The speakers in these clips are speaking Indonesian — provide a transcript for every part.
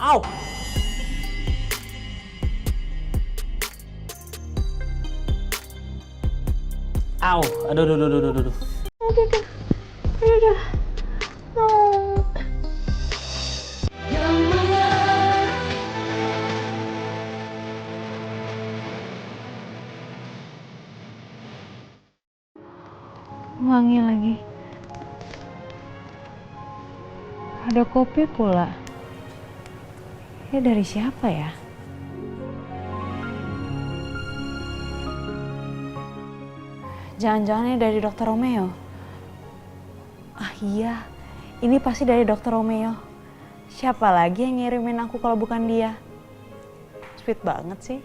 Au! Au! Aduh, aduh, aduh, aduh, aduh. Aduh. Oh. Wangi lagi. Ada kopi pula. Ini dari siapa ya? Jangan-jangan ini dari Dokter Romeo. Ah iya, ini pasti dari Dokter Romeo. Siapa lagi yang ngirimin aku kalau bukan dia? Sweet banget sih.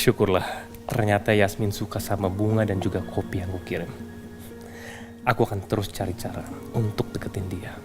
Syukurlah, ternyata Yasmin suka sama bunga dan juga kopi yang aku kirim. Aku akan terus cari cara untuk deketin dia.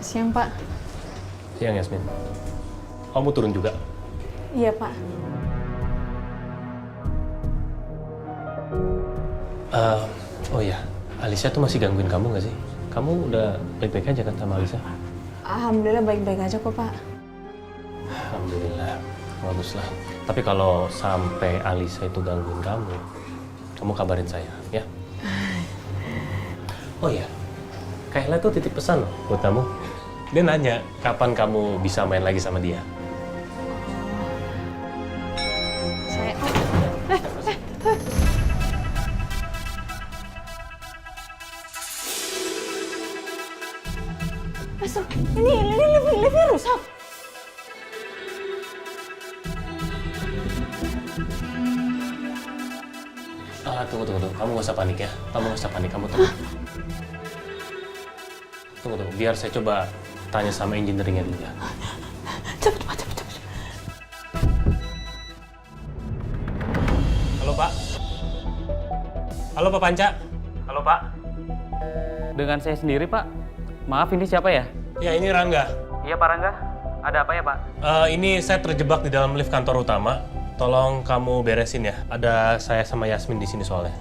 Siang, Pak. Siang, Yasmin. Kamu turun juga? Iya, Pak. Oh iya, Alisa tuh masih gangguin kamu nggak sih? Kamu udah baik-baik aja kan sama Alisa? Alhamdulillah baik-baik aja kok, Pak. Alhamdulillah, baguslah. Tapi kalau sampai Alisa itu gangguin kamu, kamu kabarin saya, ya? Oh iya, Kayla tuh titip pesan loh buat kamu. Dia nanya, kapan kamu bisa main lagi sama dia? Saya... Masuk. Ini liftnya rusak. Tunggu. Kamu nggak usah panik ya. Kamu tunggu. Tunggu. Biar saya coba tanya sama engineering-nya dulu ya. Cepet, Pak. Halo, Pak. Halo, Pak Panca. Halo, Pak. Dengan saya sendiri, Pak. Maaf, ini siapa ya? Ya, ini Rangga. Iya, Pak Rangga. Ada apa ya, Pak? Ini saya terjebak di dalam lift kantor utama. Tolong kamu beresin ya. Ada saya sama Yasmin di sini soalnya.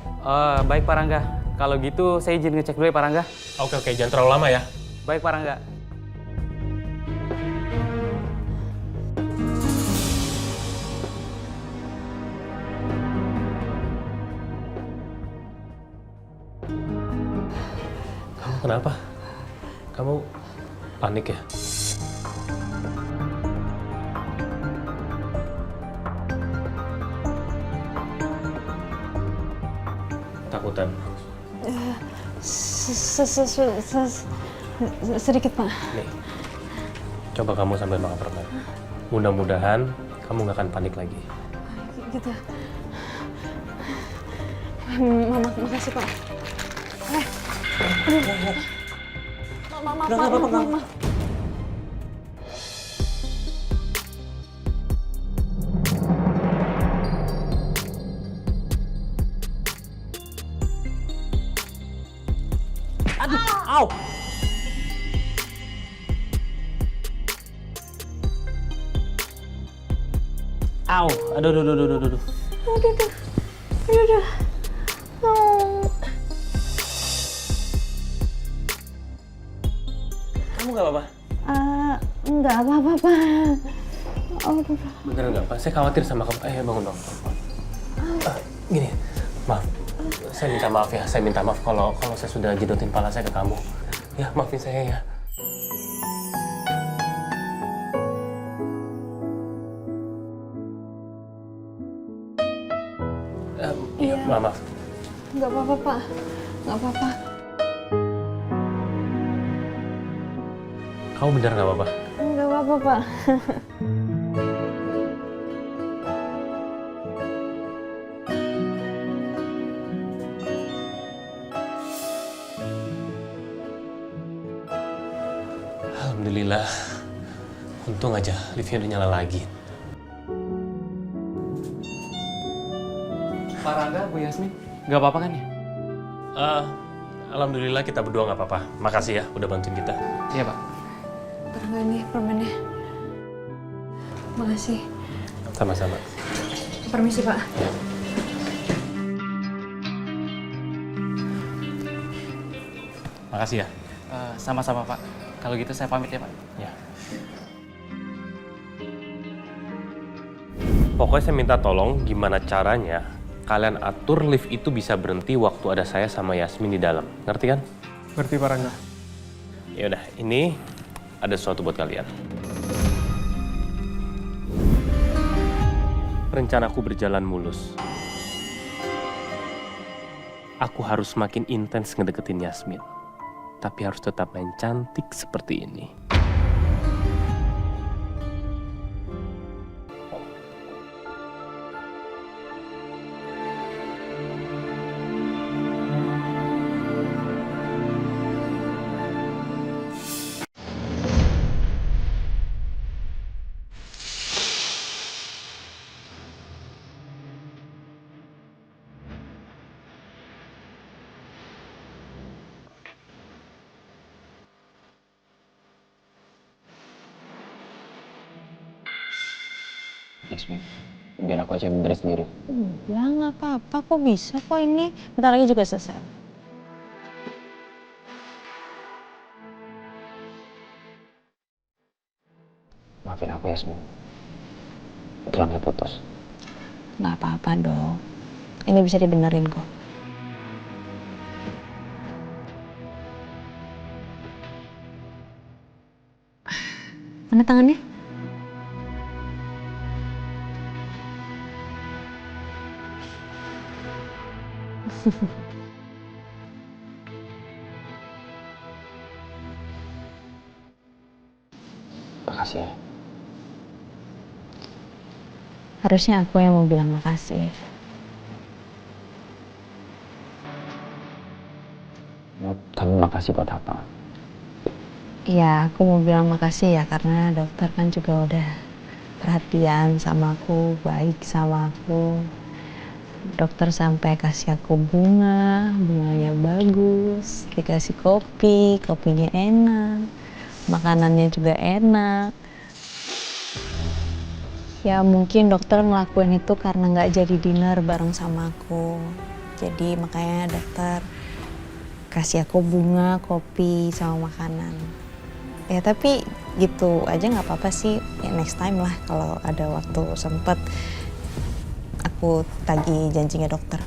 Baik, Pak Rangga. Kalau gitu, saya izin ngecek dulu ya, Pak Rangga. Oke, jangan terlalu lama ya. Baik, Pak Rangga. Kamu kenapa? Kamu panik ya? Takutan? Sedikit, Pak. Nih, coba kamu sambil makan permen. Mudah-mudahan kamu nggak akan panik lagi. Gitu. Makasih, Pak. Maaf. Aduh, au! Au, aduh. Aduh. Oh. Kamu nggak apa-apa? Enggak apa-apa, Pak. Aduh. Beneran nggak apa? Saya khawatir sama kamu. Bangun dong. Gini, maaf. Saya minta maaf kalau saya sudah jedotin pala saya ke kamu. Ya, maafin saya ya. Iya. Maaf. Enggak apa-apa, Pak. Enggak apa-apa. Kamu bener nggak apa-apa? Nggak apa-apa, Pak. Alhamdulillah. Untung aja liftnya udah nyala lagi. Pak Rangga, Bu Yasmin, nggak apa-apa kan ya? Alhamdulillah kita berdua nggak apa-apa. Makasih ya udah bantuin kita. Iya, Pak. Berangga ini permennya. Makasih. Sama-sama. Permisi, Pak. Ya. Makasih ya. Sama-sama, Pak. Kalau gitu saya pamit ya, Pak. Ya. Pokoknya saya minta tolong gimana caranya kalian atur lift itu bisa berhenti waktu ada saya sama Yasmin di dalam. Ngerti kan? Ngerti Pak Rangga. Ya udah, ini ada sesuatu buat kalian. Rencanaku berjalan mulus. Aku harus makin intens ngedeketin Yasmin. Tapi harus tetap main cantik seperti ini. Yasmin, biar aku aja beres sendiri. Ya nggak apa-apa, kok bisa kok ini. Bentar lagi juga selesai. Maafin aku Yasmin. Tulangnya putus. Nggak apa-apa dong. Ini bisa dibenerin kok. Mana tangannya? Makasih ya. Harusnya aku yang mau bilang makasih. Tapi makasih buat apa? Iya, aku mau bilang makasih ya karena dokter kan juga udah perhatian sama aku, baik sama aku. Dokter sampai kasih aku bunga, bunganya bagus, dikasih kopi, kopinya enak, makanannya juga enak. Ya mungkin dokter ngelakuin itu karena nggak jadi dinner bareng sama aku. Jadi makanya dokter kasih aku bunga, kopi, sama makanan. Ya tapi gitu aja nggak apa-apa sih. Ya next time lah kalau ada waktu sempet aku tagih janjinya dokter.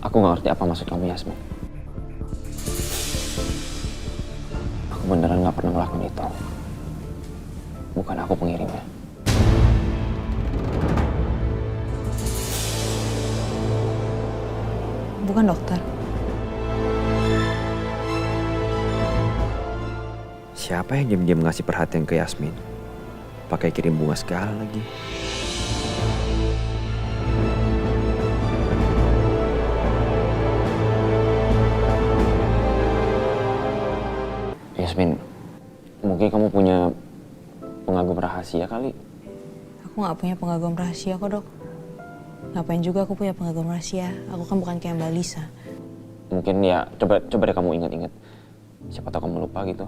Aku nggak ngerti apa maksud kamu Yasmin. Aku beneran nggak pernah ngelakuin itu. Bukan aku pengirimnya. Bukan dokter. Siapa yang diam-diam ngasih perhatian ke Yasmin? Pakai kirim bunga segala lagi. Yasmin, mungkin kamu punya pengagum rahasia kali. Aku nggak punya pengagum rahasia kok dok. Ngapain juga aku punya pengagum rahasia? Aku kan bukan kayak Mbak Lisa. Mungkin ya, coba deh kamu inget-inget. Siapa tahu kamu lupa gitu.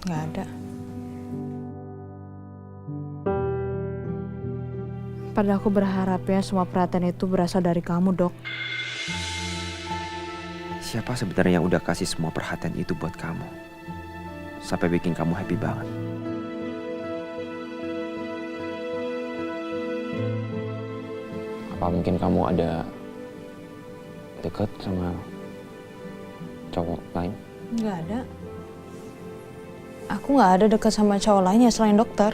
Nggak ada. Padahal aku berharap ya semua perhatian itu berasal dari kamu dok. Siapa sebenarnya yang udah kasih semua perhatian itu buat kamu? Sampai bikin kamu happy banget. Apa mungkin kamu ada deket sama cowok lain? Nggak ada. Aku nggak ada dekat sama cowok lainnya selain dokter.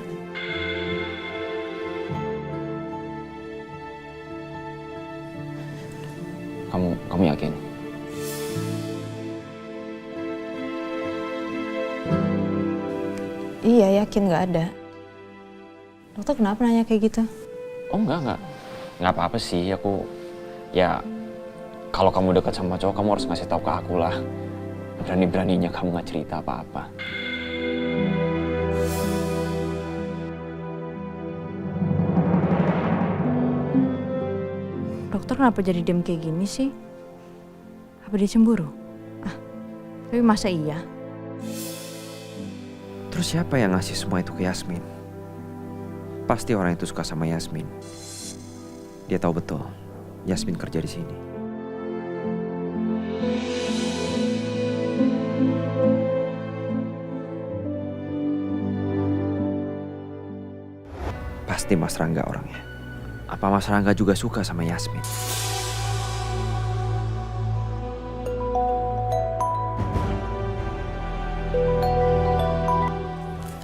Kamu yakin? Iya, yakin nggak ada. Dokter kenapa nanya kayak gitu? Oh enggak. Nggak apa-apa sih, ya kalau kamu dekat sama cowok kamu harus ngasih tahu ke aku lah. Berani-beraninya kamu nggak cerita apa-apa. Dokter kenapa jadi diam kayak gini sih? Apa dia cemburu? Tapi masa iya? Terus siapa yang ngasih semua itu ke Yasmin? Pasti orang itu suka sama Yasmin. Dia tahu betul Yasmin kerja di sini. Pasti Mas Rangga orangnya. Apa Mas Rangga juga suka sama Yasmin?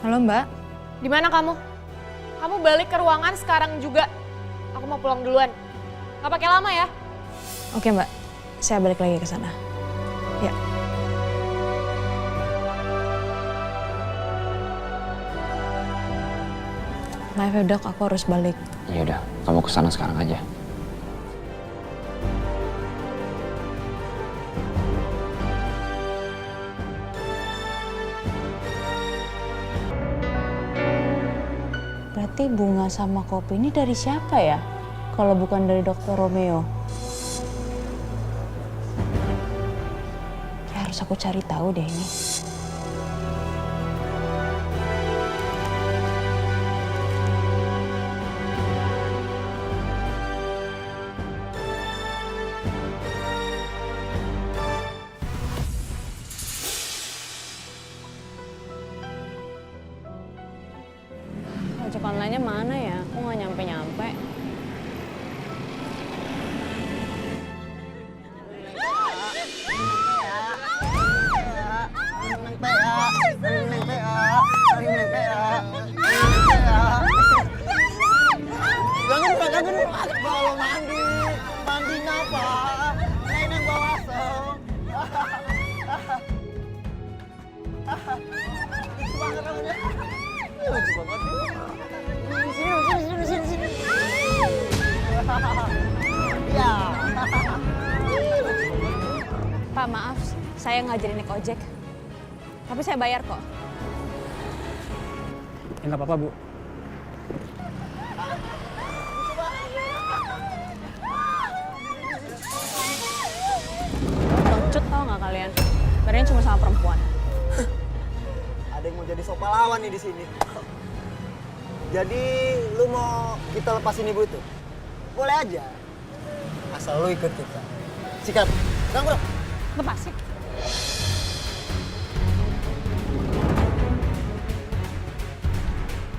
Halo Mbak. Di mana kamu? Kamu balik ke ruangan sekarang juga. Aku mau pulang duluan. Gak pakai lama ya. Oke Mbak, saya balik lagi ke sana. Ya. Maaf ya dok, aku harus balik. Ya udah, kamu kesana sekarang aja. Berarti bunga sama kopi ini dari siapa ya? Kalau bukan dari Dokter Romeo. Ya harus aku cari tahu deh ini. Ojek online-nya mana ya? Aku nggak nyampe-nyampe. Bawa mandi ngapa? Neneng bawa sel. Lucu banget sini. Ya. Pak maaf, saya ngajarin naik ojek. Tapi saya bayar kok. Ya nggak apa-apa, Bu. Pengecut tau nggak kalian? Badannya cuma sama perempuan. Ada yang mau jadi sopalawan nih di sini. Jadi lu mau kita lepasin ibu itu? Boleh aja. Asal lu ikut kita. Sikat. Sekarang bro. Lepasin.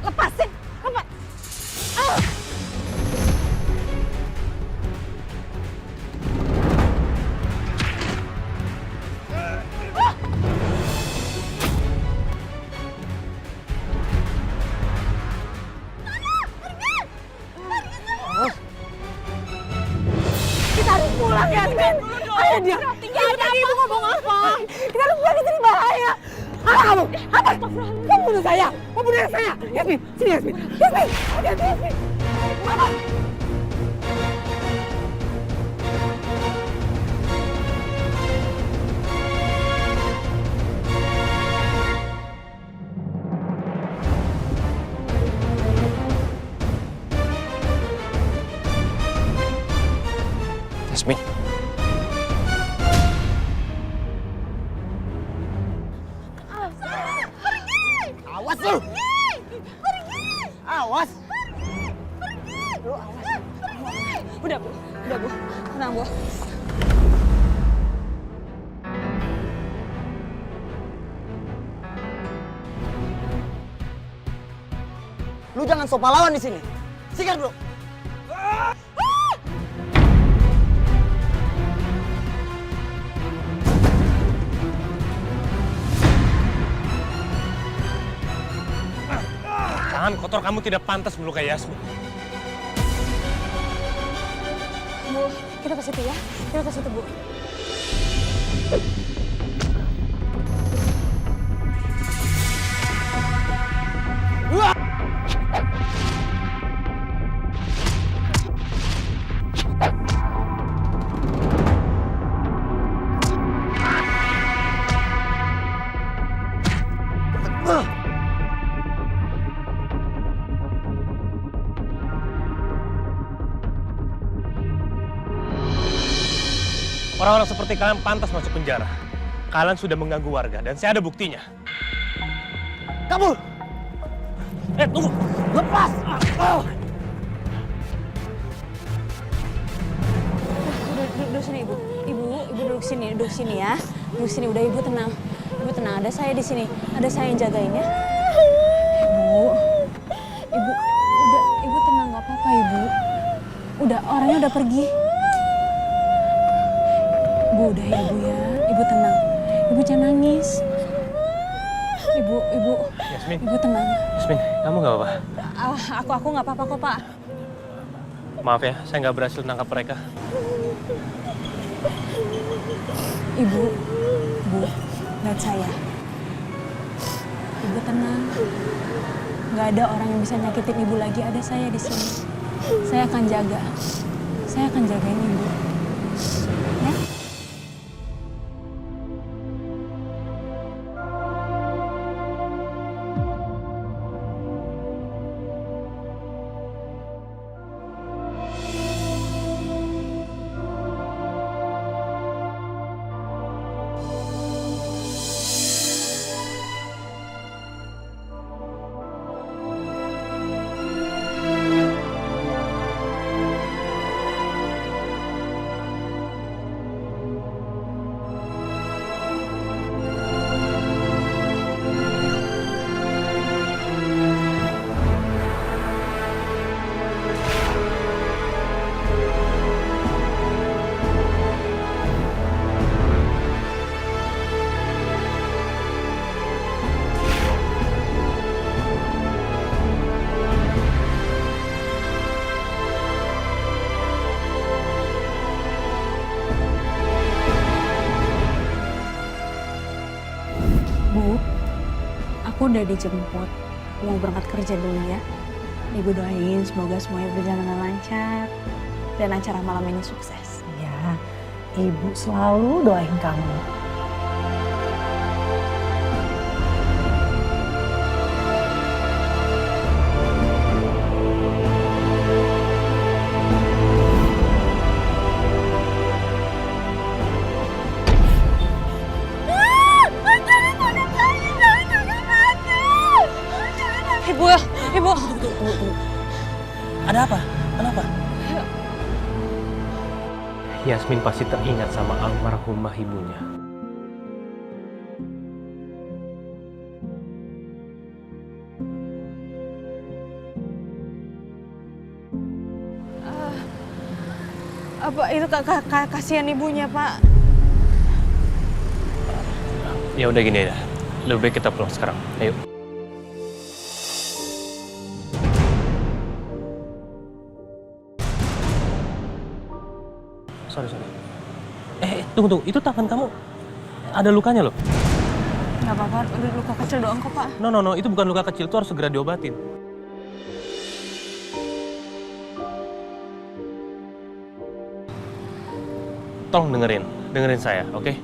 Lepasin. Lepas. Kita harus pulang ya, Yasmin. Ayo dia. Tinggalin tadi ibu ngomong apa? Kita harus pulang, ini bahaya. Apa kamu? Apa? Kamu bunuh saya. Kamu bunuh saya. Yasmin, sini Yasmin. Yasmin, hati-hati Yasmin. Mama. Yasmin. Awas lu. Awas. Lu awas. Udah Bu. Tenang Bu. Lu jangan sopalawan di sini. Sikat bro. Tangan kotor kamu tidak pantas melukai Yasmin. Bu, kita ke situ ya. Kita ke situ Bu. Orang-orang seperti kalian pantas masuk penjara. Kalian sudah mengganggu warga dan saya ada buktinya. Kabur! Tunggu! Lepas! Duduk sini ibu. Ibu duduk sini ya. Duduk sini, udah ibu tenang. Ibu tenang, ada saya di sini. Ada saya yang jagain ya. Ibu, udah ibu tenang, nggak apa-apa ibu. Udah orangnya udah pergi. Ibu udah ya ibu ya. Ibu tenang. Ibu jangan nangis. Ibu. Yasmin. Ibu tenang. Yasmin, kamu nggak apa-apa? Aku nggak apa-apa kok Pak. Maaf ya, saya nggak berhasil nangkap mereka. Ibu, lihat saya. Ibu tenang. Nggak ada orang yang bisa nyakitin ibu lagi. Ada saya di sini. Saya akan jaga. Saya akan jagain ibu. Ya? Bu, aku udah dijemput. Mau berangkat kerja dulu ya. Ibu doain semoga semuanya berjalan dengan lancar. Dan acara malam ini sukses. Ya, ibu selalu doain kamu. Ibu. Ada apa? Kenapa? Yasmin pasti teringat sama almarhumah ibunya. Apa itu kasihan ibunya, Pak? Ya udah gini ya. Lebih baik kita pulang sekarang. Ayo. Sorry. Tunggu. Itu tangan kamu ada lukanya loh. Nggak apa-apa, luka kecil doang kok, Pak. No. Itu bukan luka kecil. Itu harus segera diobatin. Tolong dengerin saya, oke?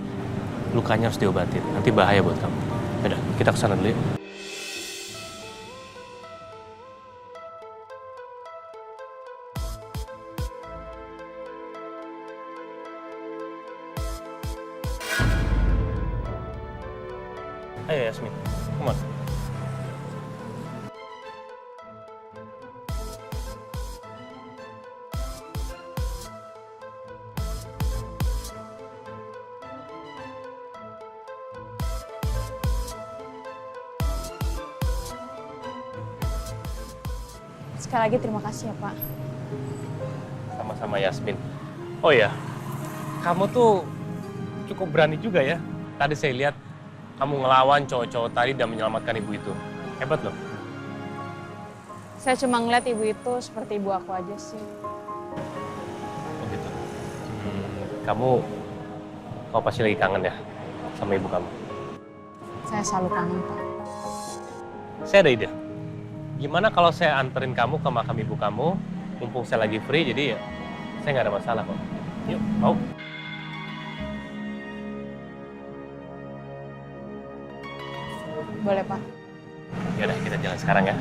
Lukanya harus diobatin. Nanti bahaya buat kamu. Yaudah, kita kesana dulu ya. Ayo Yasmin, come on. Sekali lagi terima kasih ya, Pak. Sama-sama Yasmin. Oh ya, kamu tuh cukup berani juga ya. Tadi saya lihat kamu ngelawan cowok-cowok tadi dan menyelamatkan ibu itu. Hebat loh. Saya cuma ngeliat ibu itu seperti ibu aku aja sih. Oh gitu. Kamu pasti lagi kangen ya sama ibu kamu? Saya selalu kangen, Pak. Saya ada ide. Gimana kalau saya anterin kamu ke makam ibu kamu, mumpung saya lagi free, jadi ya saya nggak ada masalah kok. Yuk, mau? Boleh, Pak. Yaudah, kita jalan sekarang ya.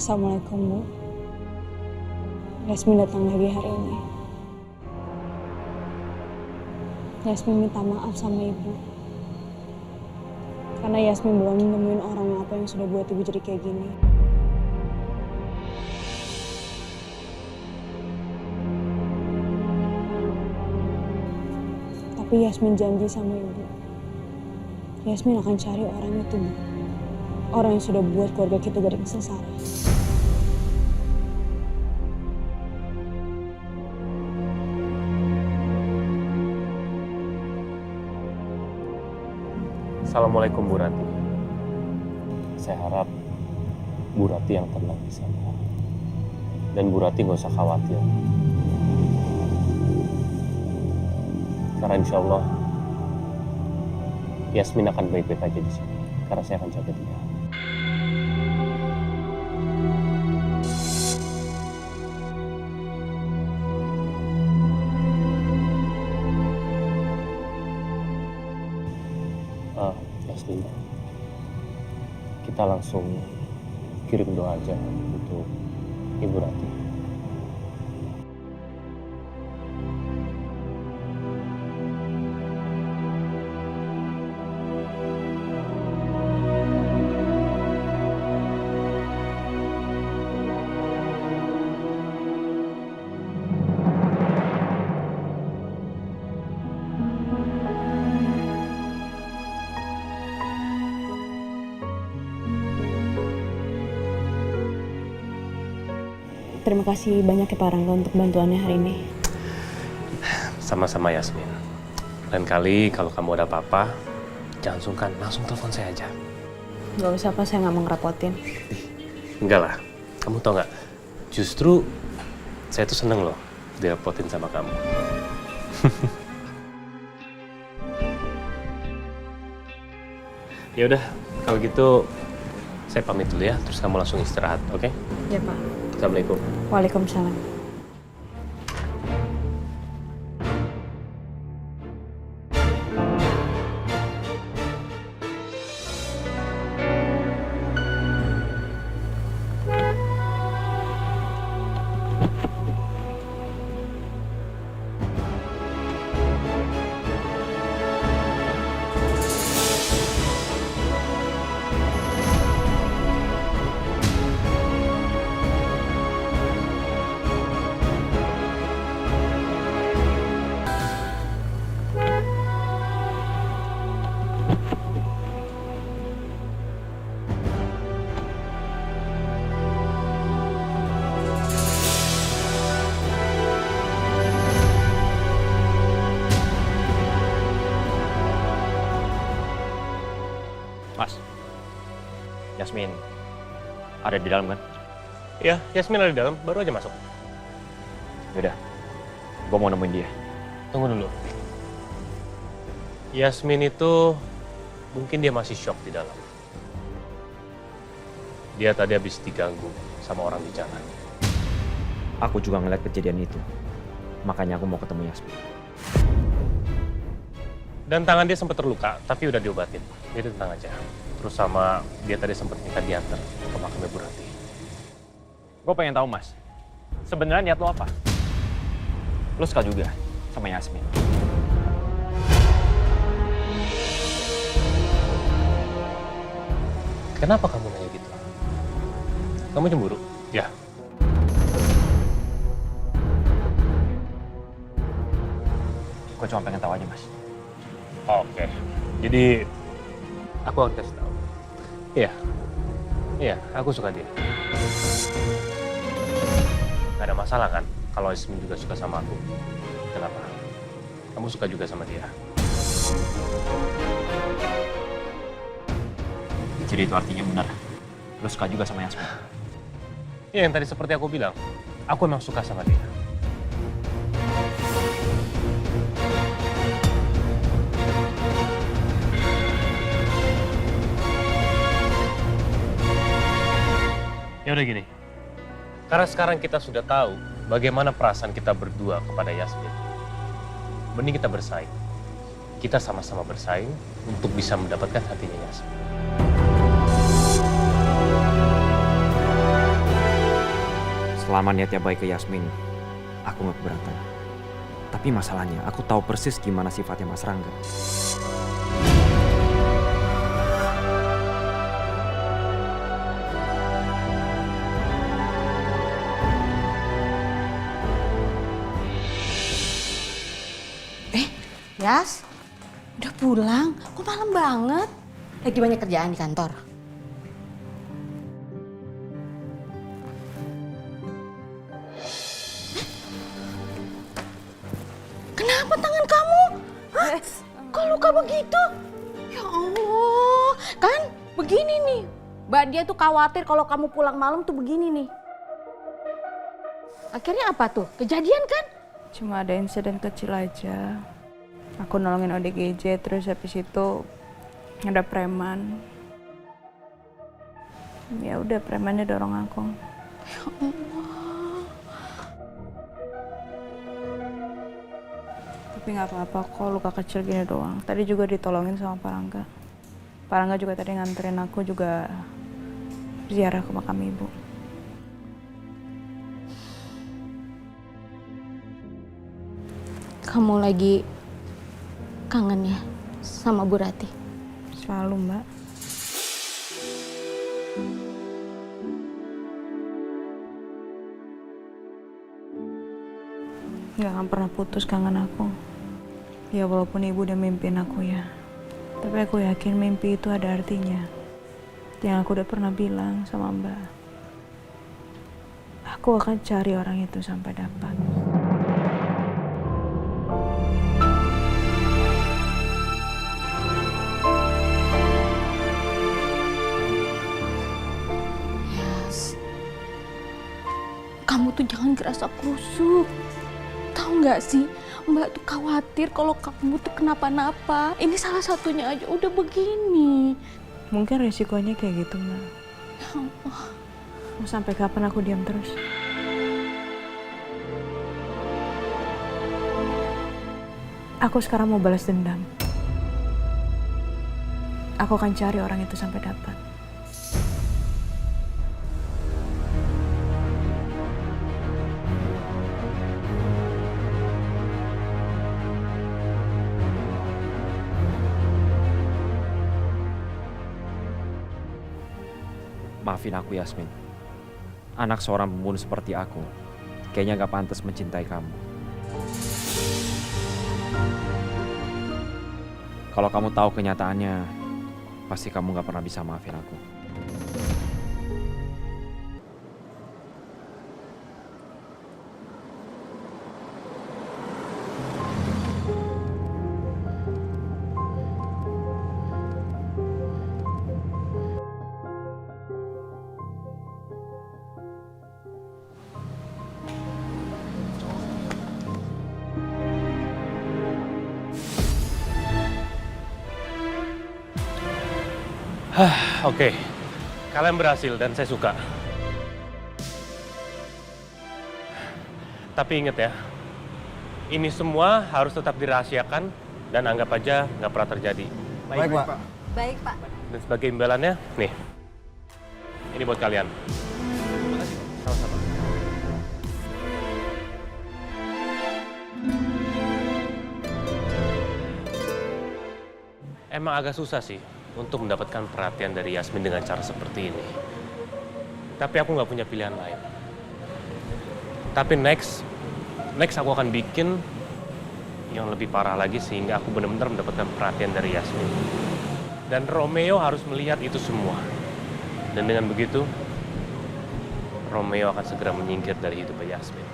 Assalamualaikum, Bu. Yasmin datang lagi hari ini. Yasmin minta maaf sama Ibu. Karena Yasmin belum nemuin orang apa yang sudah buat Ibu jadi kayak gini. Tapi Yasmin janji sama Ibu. Yasmin akan cari orang itu, Bu. Orang yang sudah buat keluarga kita jadi sengsara. Assalamualaikum Bu Rati. Saya harap Bu Rati yang tenang di sana. Dan Bu Rati nggak usah khawatir. Karena insya Allah Yasmin akan baik-baik aja di sini. Karena saya akan jaga dia. Yasmin, kita langsung kirim doa aja untuk Ibu Rati. Terima kasih banyak ya Pak Rangga untuk bantuannya hari ini. Sama-sama Yasmin. Lain kali kalau kamu ada apa-apa, jangan sungkan, langsung telepon saya aja. Gak usah Pak, saya nggak mau ngerepotin. Enggak lah, kamu tau nggak? Justru saya tuh seneng loh direpotin sama kamu. Ya udah, kalau gitu saya pamit dulu ya, terus kamu langsung istirahat, oke? Ya Pak. Assalamualaikum. Waalaikumsalam. Mas, Yasmin ada di dalam kan? Ya, Yasmin ada di dalam, baru aja masuk. Yaudah, gue mau nemuin dia. Tunggu dulu. Yasmin itu mungkin dia masih shock di dalam. Dia tadi habis diganggu sama orang di jalan. Aku juga ngeliat kejadian itu. Makanya aku mau ketemu Yasmin. Dan tangan dia sempat terluka, tapi udah diobatin. Jadi tenang aja. Terus sama dia tadi sempat minta diantar ke makamnya Bu Rati. Gue pengen tahu Mas, sebenarnya niat lo apa? Lo suka juga sama Yasmin? Kenapa kamu nanya gitu? Kamu cemburu? Ya. Gue cuma pengen tahu aja Mas. Oke. Jadi aku akan kasih tahu. Iya. Iya, aku suka dia. Gak ada masalah kan kalau Yasmin juga suka sama aku. Kenapa? Kamu suka juga sama dia. Jadi itu artinya benar. Lo suka juga sama Yasmin? Ya yang tadi seperti aku bilang, aku emang suka sama dia. Ya udah gini, karena sekarang kita sudah tahu bagaimana perasaan kita berdua kepada Yasmin. Mending kita bersaing. Kita sama-sama bersaing untuk bisa mendapatkan hatinya Yasmin. Selama niatnya baik ke Yasmin, aku nggak keberatan. Tapi masalahnya, aku tahu persis gimana sifatnya Mas Rangga. Yas, udah pulang? Kok malam banget? Lagi banyak kerjaan di kantor. Kenapa tangan kamu? Hah? Kok luka begitu? Ya Allah, kan begini nih. Mbak dia tuh khawatir kalau kamu pulang malam tuh begini nih. Akhirnya apa tuh? Kejadian kan? Cuma ada insiden kecil aja. Aku nolongin ODGJ, terus habis itu ada preman. Ya udah, premannya dorong aku. Ya Allah. Tapi nggak apa-apa kok, luka kecil gini doang. Tadi juga ditolongin sama Pak Rangga. Pak Rangga juga tadi nganterin aku juga ziarah ke makam ibu. Kamu lagi kangen ya sama Bu Rati? Selalu, Mbak. Nggak akan pernah putus kangen aku. Ya walaupun ibu udah mimpin aku ya. Tapi aku yakin mimpi itu ada artinya. Yang aku udah pernah bilang sama Mbak. Aku akan cari orang itu sampai dapat. Kamu tuh jangan gerasa krusuk. Tahu nggak sih, Mbak tuh khawatir kalau kamu tuh kenapa-napa. Ini salah satunya aja udah begini. Mungkin resikonya kayak gitu, Mbak. Ya Allah. Mau sampai kapan aku diam terus? Aku sekarang mau balas dendam. Aku akan cari orang itu sampai dapat. Maafin aku Yasmin. Anak seorang pembunuh seperti aku kayaknya gak pantas mencintai kamu. Kalau kamu tahu kenyataannya, pasti kamu gak pernah bisa maafin aku. Oke, kalian berhasil dan saya suka. Tapi ingat ya, ini semua harus tetap dirahasiakan dan anggap aja nggak pernah terjadi. Baik, Pak. Baik, Pak. Dan sebagai imbalannya, nih, ini buat kalian. Sama-sama. Emang agak susah sih untuk mendapatkan perhatian dari Yasmin dengan cara seperti ini. Tapi aku nggak punya pilihan lain. Tapi next aku akan bikin yang lebih parah lagi sehingga aku benar-benar mendapatkan perhatian dari Yasmin. Dan Romeo harus melihat itu semua. Dan dengan begitu, Romeo akan segera menyingkir dari hidup Yasmin.